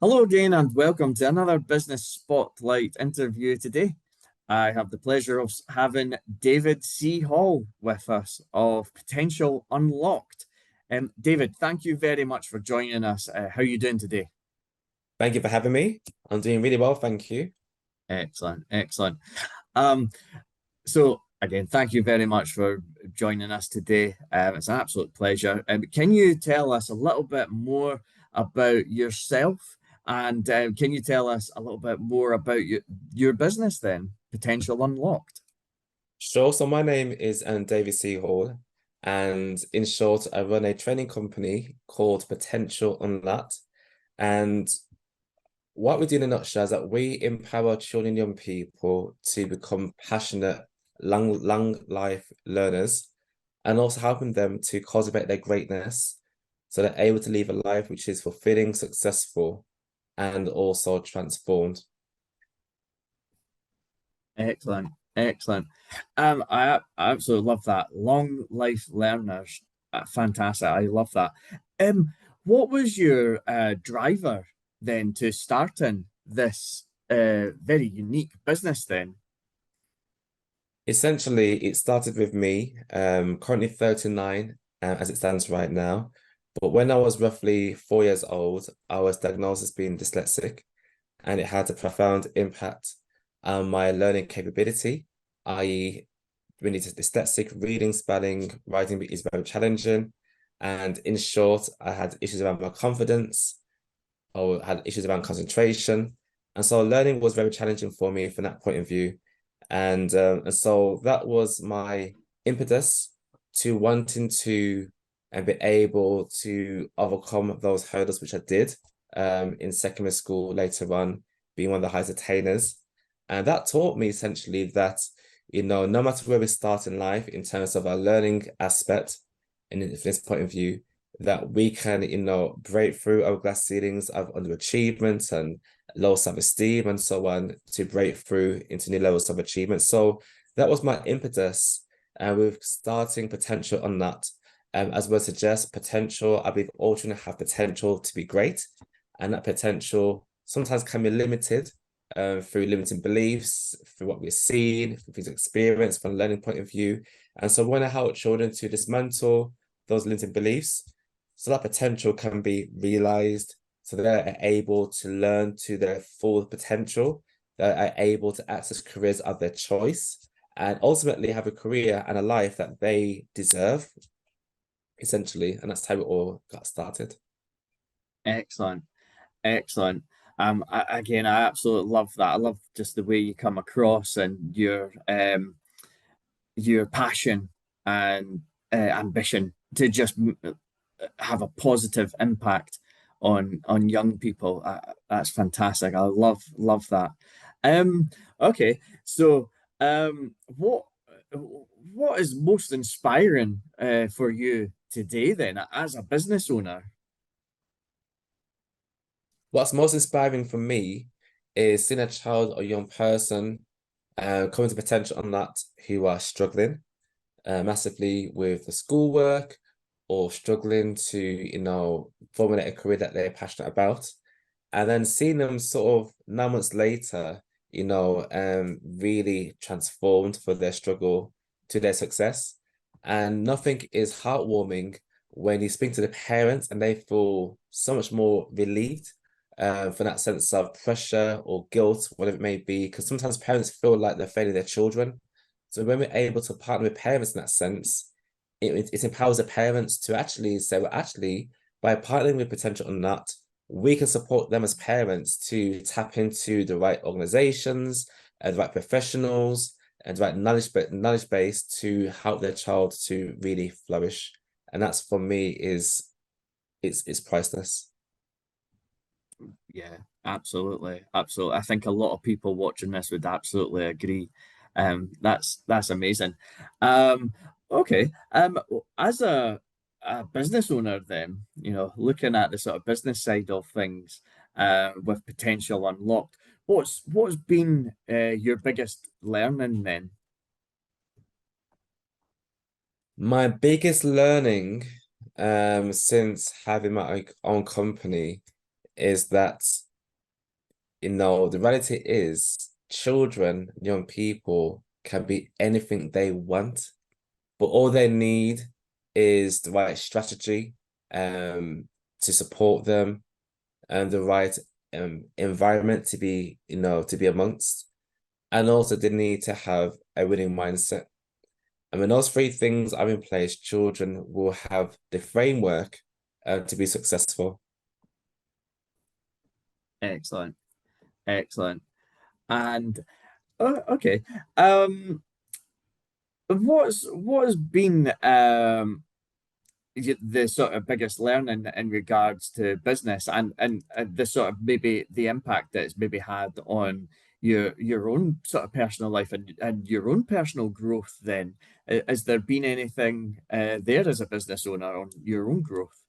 Hello, Jane, and welcome to another Business Spotlight interview today. I have the pleasure of having David C. Hall with us of Potential Unlocked. David, thank you very much for joining us. How are you doing today? Thank you for having me. I'm doing really well, thank you. Excellent, excellent. Um, so again, thank you very much for joining us today. It's an absolute pleasure. Can you tell us a little bit more about yourself? And can you tell us a little bit more about your business then, Potential Unlocked? Sure. So my name is David C. Hall, and in short, I run a training company called Potential Unlocked. And what we do in a nutshell is that we empower children and young people to become passionate, long life learners, and also helping them to cultivate their greatness so they're able to live a life which is fulfilling, successful, and also transformed. Excellent, excellent. I absolutely love that. Long life learners, fantastic. I love that. What was your driver then to starting this very unique business then? Essentially, it started with me, currently 39, as it stands right now. But when I was roughly 4 years old, I was diagnosed as being dyslexic, and it had a profound impact on my learning capability, i.e., when it's dyslexic, reading, spelling, writing is very challenging. And in short, I had issues around my confidence, or had issues around concentration. And so learning was very challenging for me from that point of view. And so that was my impetus to wanting to and be able to overcome those hurdles, which I did in secondary school later on, being one of the highest attainers. And that taught me essentially that, no matter where we start in life in terms of our learning aspect, and in this point of view, that we can, break through our glass ceilings of underachievement and low self-esteem and so on to break through into new levels of achievement. So that was my impetus. And with starting Potential on that, as well suggest potential, I believe all children have potential to be great. And that potential sometimes can be limited through limiting beliefs, through what we're seeing, through things experience from a learning point of view. And so we want to help children to dismantle those limiting beliefs so that potential can be realized, so they're able to learn to their full potential, that are able to access careers of their choice, and ultimately have a career and a life that they deserve, essentially. And that's how it all got started. Excellent, excellent. Again, I absolutely love that. I love just the way you come across and your passion and ambition to just have a positive impact on young people. That's fantastic. I love that. Um, okay, so what is most inspiring for you today then as a business owner? What's most inspiring for me is seeing a child or young person coming to potential on that who are struggling massively with the schoolwork or struggling to, formulate a career that they're passionate about. And then seeing them sort of 9 months later, really transformed for their struggle to their success. And nothing is heartwarming when you speak to the parents and they feel so much more relieved for that sense of pressure or guilt, whatever it may be, because sometimes parents feel like they're failing their children. So when we're able to partner with parents in that sense, it empowers the parents to actually say, well, actually, by partnering with Potential on that, we can support them as parents to tap into the right organizations and the right professionals and the right knowledge base to help their child to really flourish. And that's for me is it's priceless. Yeah, absolutely, absolutely. I think a lot of people watching this would absolutely agree. That's amazing. Um, okay. As a business owner, then, looking at the sort of business side of things, with Potential Unlocked, what's been your biggest learning then? My biggest learning since having my own company is that the reality is children, young people can be anything they want, but all they need is the right strategy to support them and the right environment to be, to be amongst. And also they need to have a winning mindset. And when those three things are in place, children will have the framework to be successful. Excellent, excellent. And okay, um, what has been the sort of biggest learning in regards to business and the sort of maybe the impact that it's maybe had on your own sort of personal life and your own personal growth then? Has there been anything there as a business owner on your own growth?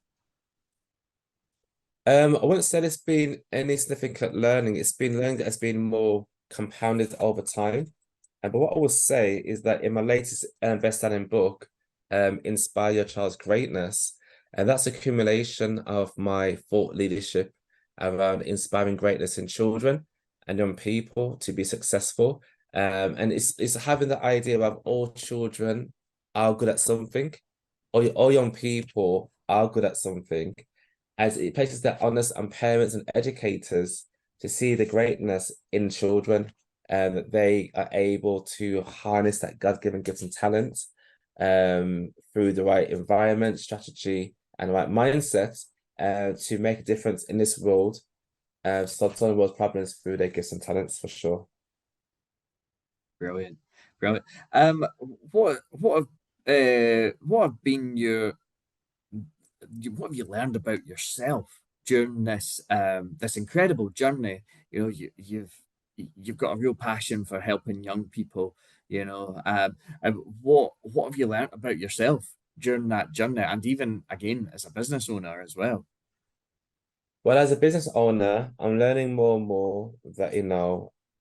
I wouldn't say there's been any significant learning. It's been learning that has been more compounded over time. But what I will say is that in my latest best-selling book, Inspire Your Child's Greatness, and that's accumulation of my thought leadership around inspiring greatness in children and young people to be successful. And it's having the idea of all children are good at something, all young people are good at something, as it places that onus on parents and educators to see the greatness in children and that they are able to harness that God-given gifts and talents through the right environment, strategy, and the right mindset to make a difference in this world, solve some of the world's problems through their gifts and talents for sure. Brilliant, brilliant. What have been what have you learned about yourself during this incredible journey? You know, you've got a real passion for helping young people. And what have you learned about yourself during that journey, and even again as a business owner as well? Well, as a business owner, I'm learning more and more that,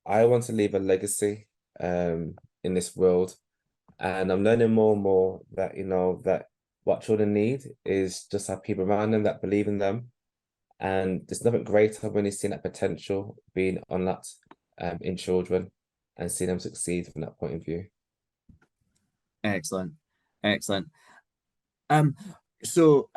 I want to leave a legacy in this world. And I'm learning more and more that, that what children need is just have people around them that believe in them. And there's nothing greater when you see that potential being unlocked in children and see them succeed from that point of view. Excellent, excellent. Um, so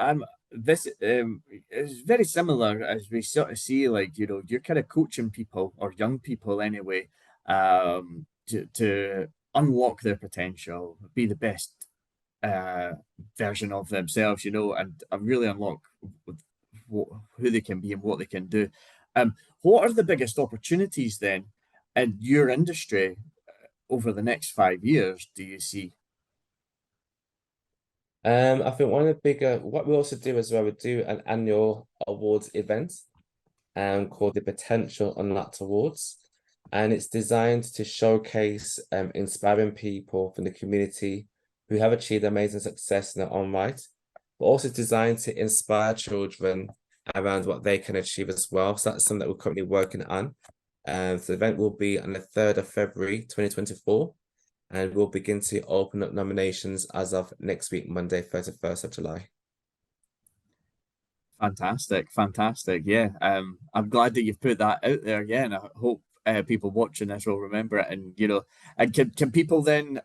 this is very similar as we sort of see, like, you're kind of coaching people or young people anyway, to unlock their potential, be the best uh version of themselves, and really unlock who they can be and what they can do. What are the biggest opportunities then in your industry over the next 5 years do you see? I think one of the bigger, what we also do as well, we do an annual awards event called the Potential Unlocked Awards. And it's designed to showcase inspiring people from the community who have achieved amazing success in their own right, but also designed to inspire children around what they can achieve as well. So that's something that we're currently working on. So the event will be on the 3rd of February, 2024, and we'll begin to open up nominations as of next week, Monday, 31st of July. Fantastic, fantastic. Yeah, I'm glad that you've put that out there. Yeah, and I hope people watching this will remember it. And and can people then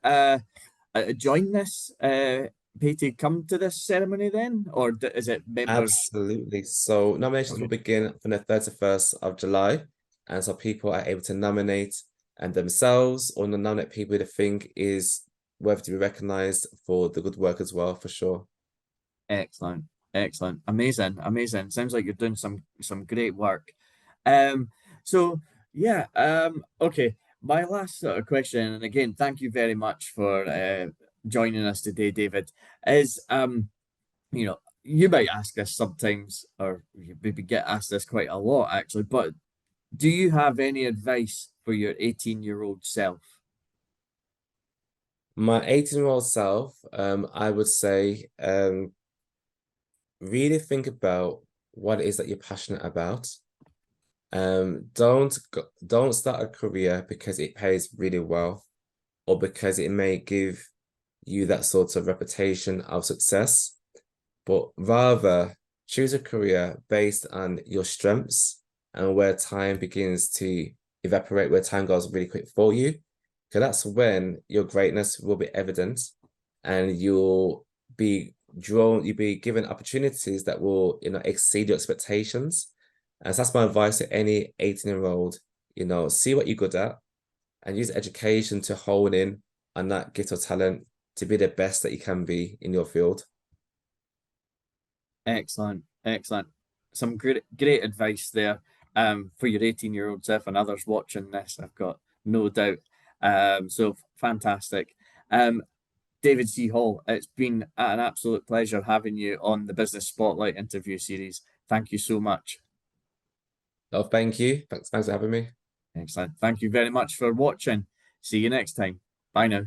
join this? Pay to come to this ceremony then, or is it members? Absolutely. So nominations will Okay. begin from the 31st of July. And so people are able to nominate themselves or nominate people they think is worth to be recognized for the good work as well, for sure. Excellent, excellent, amazing, amazing. Sounds like you're doing some great work. Um, so yeah, okay. My last sort of question, and again, thank you very much for joining us today, David. Is you might ask this sometimes, or you maybe get asked this quite a lot actually, but do you have any advice for your 18-year-old self? My 18-year-old self, I would say, really think about what it is that you're passionate about. Don't start a career because it pays really well or because it may give you that sort of reputation of success, but rather choose a career based on your strengths and where time begins to evaporate, where time goes really quick for you. Because that's when your greatness will be evident, and you'll be given opportunities that will, exceed your expectations. And so that's my advice to any 18-year-old, see what you're good at and use education to hone in on that gift or talent to be the best that you can be in your field. Excellent, excellent. Some great advice there for your 18-year-old self and others watching this, I've got no doubt. So fantastic. David C. Hall, it's been an absolute pleasure having you on the Business Spotlight interview series. Thank you so much. Oh, thank you. Thanks for having me. Excellent. Thank you very much for watching. See you next time. Bye now.